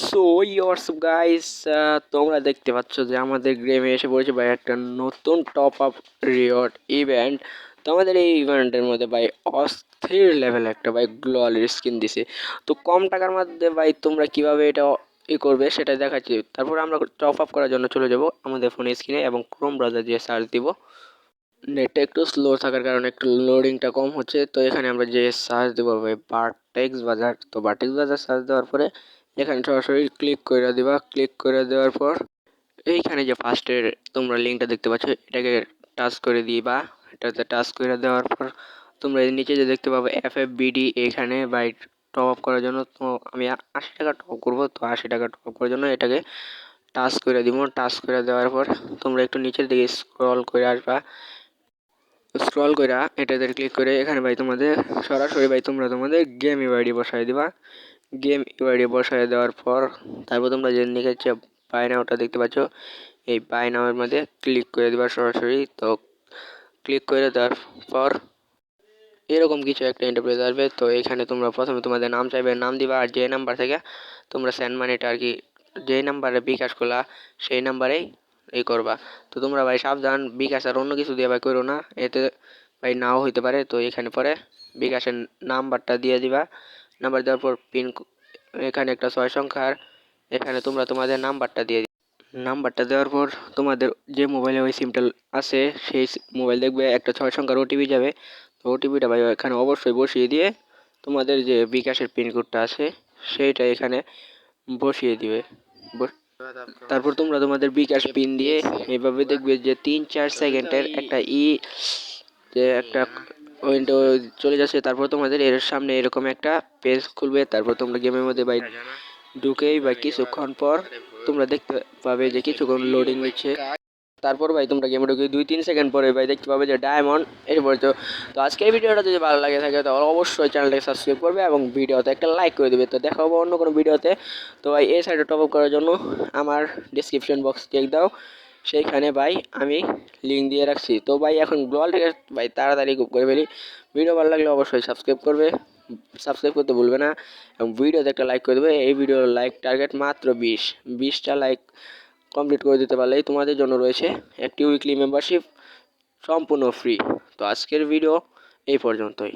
So years guys, তোমরা দেখতে পাচ্ছ যে আমাদের গেমে এসে পড়েছে ভাই একটা নতুন টপ আপ রিওয়ার্ড ইভেন্ট। তো আমাদের এই ইভেন্টের মধ্যে ভাই অস্থির লেভেল একটা ভাই গ্লোয়ালের স্কিন দিছে। তো কম টাকার মধ্যে ভাই তোমরা কিভাবে এটা করবে সেটা দেখাচ্ছি। তারপর আমরা টপ আপ করার জন্য চলে যাব আমাদের ফোনের স্ক্রিনে এবং ক্রোম ব্রাউজার দিয়ে সার্চ দিব। নেটটা একটু স্লো থাকার কারণে একটু লোডিংটা কম হচ্ছে। তো এখানে আমরা যে সার্চ দেবো ভাই বারটেক্স বাজার। তো বারটেক্স বাজার সার্চ দেওয়ার পরে এখানে সরাসরি ক্লিক করে দিবা। ক্লিক করে দেওয়ার পর এইখানে যে ফার্স্টের তোমরা লিঙ্কটা দেখতে পাচ্ছ এটাকে টাচ করে দিবা। এটাতে টাচ করে দেওয়ার পর তোমরা এর নিচে যে দেখতে পাবে FFBD এখানে বাই টপ আপ করার জন্য। তো আমি 80 টাকা টপ করবো, তো 80 টাকা টপ আপ করার জন্য এটাকে টাচ করে দিব। টাচ করে দেওয়ার পর তোমরা একটু নিচের দিকে স্ক্রল করে আসবা। স্ক্রল করে এটাতে ক্লিক করে এখানে ভাই তোমাদের সরাসরি ভাই তোমরা তোমাদের গেম ইউআইডি বসায় দিবা। গেম ইউআইডি বসায় দেওয়ার পর তারপর তোমরা যে লিখেছে বাই নাওটা দেখতে পাচ্ছ, এই বাই নাওয়ের মধ্যে ক্লিক করে দিবা সরাসরি। তো ক্লিক করে দেওয়ার পর এরকম কিছু একটা ইন্টারফেস আসবে। তো এখানে তোমরা প্রথমে তোমাদের নাম চাইবে, নাম দিবা। আর যে নাম্বার থেকে তোমরা সেন্ড মানিটা আর কি যে নাম্বারে বিকাশ করলা সেই নাম্বারেই এই করবা। তো তোমরা ভাই সাবধান, বিকাশ আর অন্য কিছু দিয়ে ভাই করো না, এতে ভাই নাও হইতে পারে। তো এখানে পরে বিকাশের নাম্বারটা দিয়ে দিবা। নাম্বার দেওয়ার পর পিন এখানে একটা 6 সংখ্যার এখানে তোমরা তোমাদের নাম্বারটা দিয়ে নাম্বারটা দেওয়ার পর তোমাদের যে মোবাইলে ওই সিমটা আছে সেই মোবাইল দেখবে একটা 6 সংখ্যার ওটিপি যাবে। তো ওটিপিটা ভাই এখানে অবশ্যই বসিয়ে দিয়ে তোমাদের যে বিকাশের পিনকোডটা আছে সেইটা এখানে বসিয়ে দিবে। তারপর তোমরা তোমাদের বিকাশ পিন দিয়ে এইভাবে দেখবে যে 3-4 সেকেন্ডের একটা যে একটা উইন্ডো চলে যাচ্ছে। তারপর তোমাদের এর সামনে এরকম একটা পেজ খুলবে। তারপর তোমরা গেমের মধ্যে ভাই ঢুকেই বা কিছুক্ষণ পর তোমরা দেখতে পাবে যে কিছুক্ষণ লোডিং নিচ্ছে। তারপর ভাই তোমরা গেমে ঢুকে 2-3 সেকেন্ড পরে ভাই দেখতে পাবে যে ডায়মন্ড এসে পড়েছে। তো আজকে এই ভিডিওটা যদি ভালো লাগে থাকে তাহলে অবশ্যই চ্যানেলটাকে সাবস্ক্রাইব করবে এবং ভিডিওতে একটা লাইক করে দেবে। তো দেখা হবে অন্য কোনো ভিডিওতে। তো ভাই এই সাইডে টপ আপ করার জন্য আমার ডিসক্রিপশন বক্স চেক দাও, সেইখানে ভাই আমি লিঙ্ক দিয়ে রাখছি। তো ভাই এখন গ্লোয়ালটাকে ভাই তাড়াতাড়ি করে ফেলি। ভিডিও ভালো লাগলে অবশ্যই সাবস্ক্রাইব করবে, সাবস্ক্রাইব করতে ভুলবে না এবং ভিডিওতে একটা লাইক করে দেবে। এই ভিডিওর লাইক টার্গেট মাত্র 20টা লাইক কমপ্লিট করে দিতে পারলেই তোমাদের জন্য রয়েছে একটি উইকলি মেম্বারশিপ সম্পূর্ণ ফ্রি। তো আজকের ভিডিও এই পর্যন্তই।